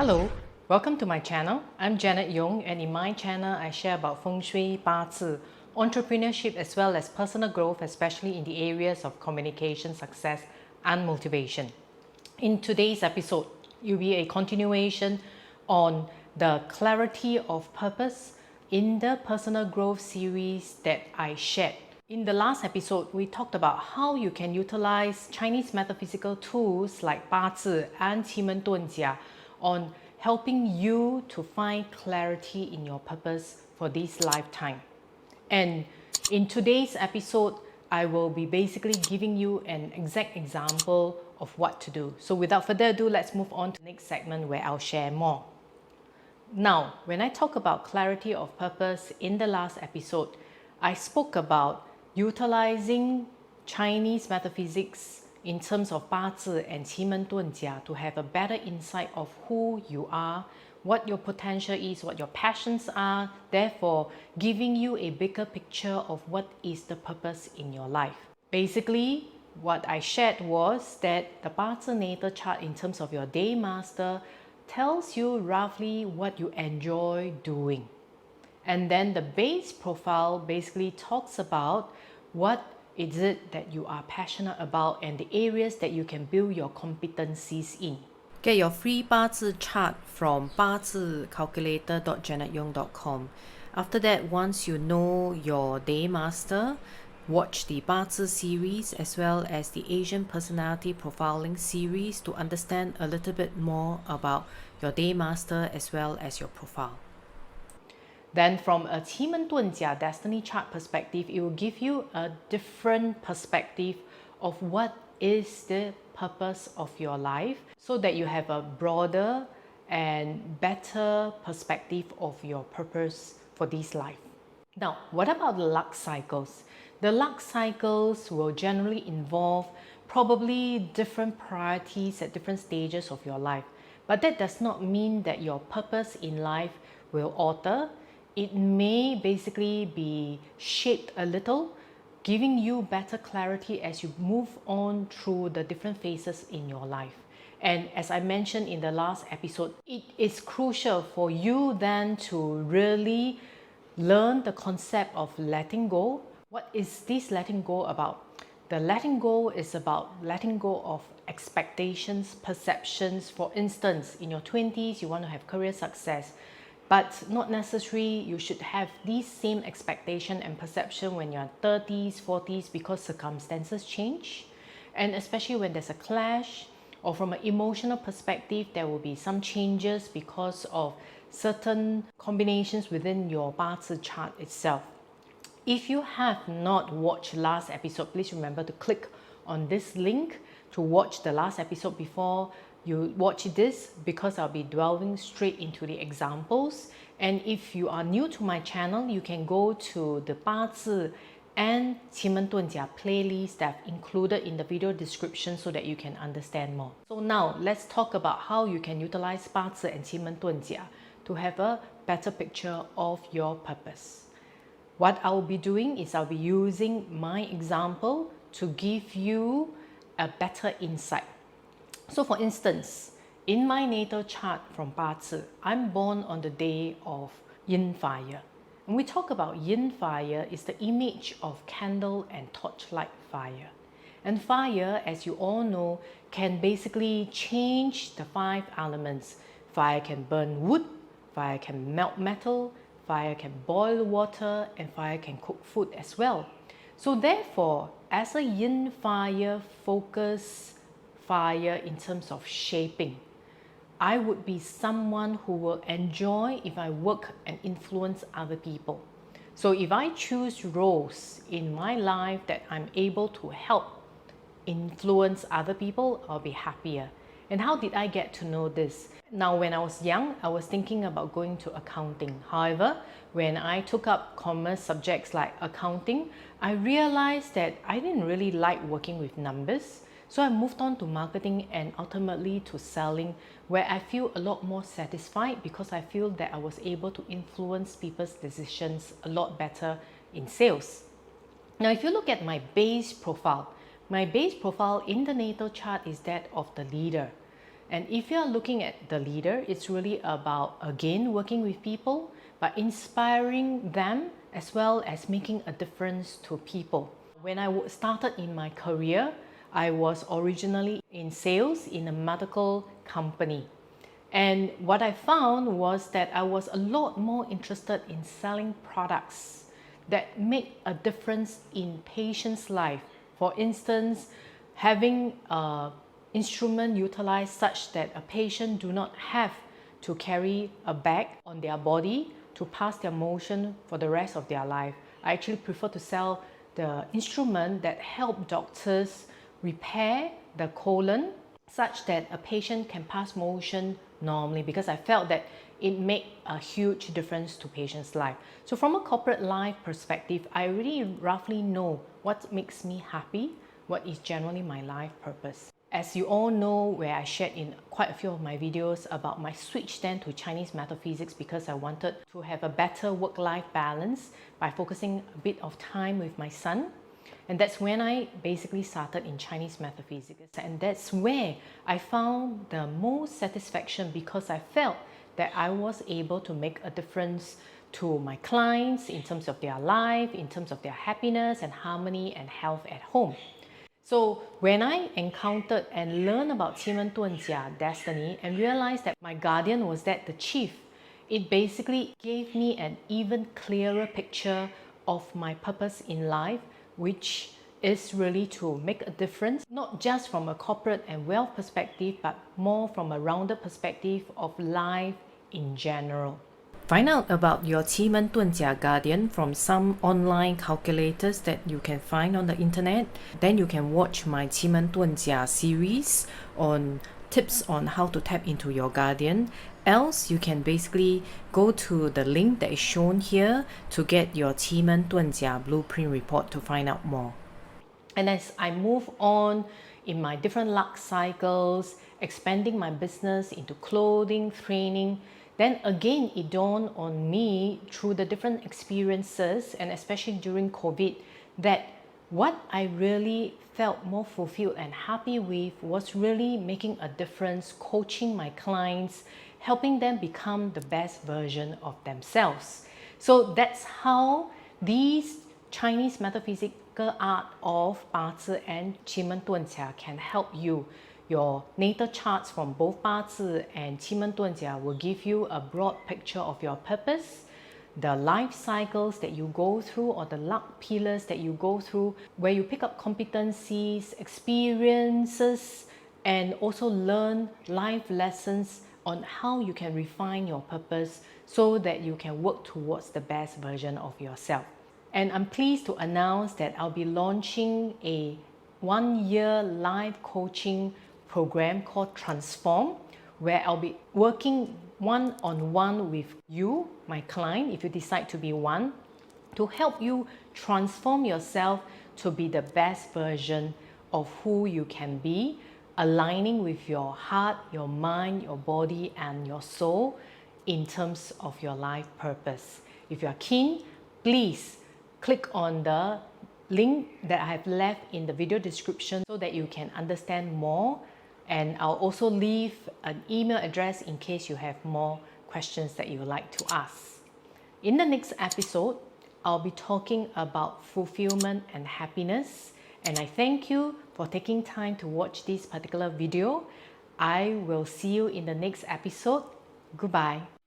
Hello, welcome to my channel. I'm Janet Yong, and in my channel I share about Feng Shui, Bazi, entrepreneurship as well as personal growth, especially in the areas of communication, success and motivation. In today's episode, it will be a continuation on the clarity of purpose in the personal growth series that I shared. In the last episode, we talked about how you can utilize Chinese metaphysical tools like Bazi and 奇门遁甲 on helping you to find clarity in your purpose for this lifetime. And in today's episode, I will be basically giving you an exact example of what to do. So without further ado, let's move on to the next segment where I'll share more. Now, when I talk about clarity of purpose in the last episode, I spoke about utilizing Chinese metaphysics in terms of Bazi and 奇门遁甲 to have a better insight of who you are, what your potential is, what your passions are, therefore giving you a bigger picture of what is the purpose in your life. Basically, what I shared was that the Bazi natal chart in terms of your day master tells you roughly what you enjoy doing. And then the base profile basically talks about what is it that you are passionate about and the areas that you can build your competencies in. Get your free Bazi chart from bazicalculator.janetyong.com. After that, once you know your day master, watch the Bazi series as well as the Asian personality profiling series to understand a little bit more about your day master as well as your profile. Then from a 奇门遁甲 destiny chart perspective, it will give you a different perspective of what is the purpose of your life so that you have a broader and better perspective of your purpose for this life. Now, what about the luck cycles? The luck cycles will generally involve probably different priorities at different stages of your life. But that does not mean that your purpose in life will alter. It may basically be shaped a little, giving you better clarity as you move on through the different phases in your life. And as I mentioned in the last episode, it is crucial for you then to really learn the concept of letting go. What is this letting go about? The letting go is about letting go of expectations, perceptions. For instance, in your 20s, you want to have career success, but not necessarily you should have these same expectation and perception when you're 30s, 40s because circumstances change. And especially when there's a clash or from an emotional perspective, there will be some changes because of certain combinations within your Bazi chart itself. If you have not watched last episode, please remember to click on this link to watch the last episode before you watch this, because I'll be delving straight into the examples. And if you are new to my channel, you can go to the Bazi and 奇门遁甲 playlist that I've included in the video description so that you can understand more. So now let's talk about how you can utilize Bazi and 奇门遁甲 to have a better picture of your purpose. What I'll be doing is I'll be using my example to give you a better insight. So for instance, in my natal chart from Bazi, I'm born on the day of yin fire. When we talk about yin fire, it's the image of candle and torchlight fire. And fire, as you all know, can basically change the 5 elements. Fire can burn wood, fire can melt metal, fire can boil water, and fire can cook food as well. So therefore, as a yin fire focus fire in terms of shaping, I would be someone who will enjoy if I work and influence other people. So if I choose roles in my life that I'm able to help influence other people, I'll be happier. And how did I get to know this? Now, when I was young, I was thinking about going to accounting. However, when I took up commerce subjects like accounting, I realized that I didn't really like working with numbers. So I moved on to marketing and ultimately to selling, where I feel a lot more satisfied because I feel that I was able to influence people's decisions a lot better in sales. Now, if you look at my base profile in the natal chart is that of the leader. And if you're looking at the leader, it's really about, again, working with people, but inspiring them as well as making a difference to people. When I started in my career, I was originally in sales in a medical company. And what I found was that I was a lot more interested in selling products that make a difference in patients' life. For instance, having an instrument utilized such that a patient do not have to carry a bag on their body to pass their motion for the rest of their life. I actually prefer to sell the instrument that help doctors repair the colon such that a patient can pass motion normally, because I felt that it made a huge difference to patients' life. So from a corporate life perspective, I really roughly know what makes me happy, what is generally my life purpose. As you all know, where I shared in quite a few of my videos about my switch then to Chinese Metaphysics because I wanted to have a better work-life balance by focusing a bit of time with my son. And that's when I basically started in Chinese Metaphysics. And that's where I found the most satisfaction, because I felt that I was able to make a difference to my clients in terms of their life, in terms of their happiness and harmony and health at home. So when I encountered and learned about 奇门遁甲 destiny and realized that my guardian was that the chief, it basically gave me an even clearer picture of my purpose in life, which is really to make a difference, not just from a corporate and wealth perspective, but more from a rounded perspective of life in general. Find out about your 奇门遁甲 guardian from some online calculators that you can find on the internet. Then you can watch my 奇门遁甲 series on tips on how to tap into your guardian. Else, you can basically go to the link that is shown here to get your 奇门遁甲 blueprint report to find out more. And as I move on in my different luck cycles, expanding my business into clothing, training, then again it dawned on me through the different experiences, and especially during COVID, that what I really felt more fulfilled and happy with was really making a difference, coaching my clients, helping them become the best version of themselves. So that's how these Chinese metaphysical art of Bazi and 奇门遁甲 can help you. Your natal charts from both Bazi and 奇门遁甲 will give you a broad picture of your purpose, the life cycles that you go through, or the luck pillars that you go through, where you pick up competencies, experiences, and also learn life lessons on how you can refine your purpose so that you can work towards the best version of yourself. And I'm pleased to announce that I'll be launching a 1-year live coaching program called Transform, where I'll be working one-on-one with you, my client, if you decide to be one, to help you transform yourself to be the best version of who you can be, aligning with your heart, your mind, your body, and your soul in terms of your life purpose. If you are keen, please click on the link that I have left in the video description so that you can understand more. And I'll also leave an email address in case you have more questions that you would like to ask. In the next episode, I'll be talking about fulfillment and happiness. And I thank you for taking time to watch this particular video. I will see you in the next episode. Goodbye.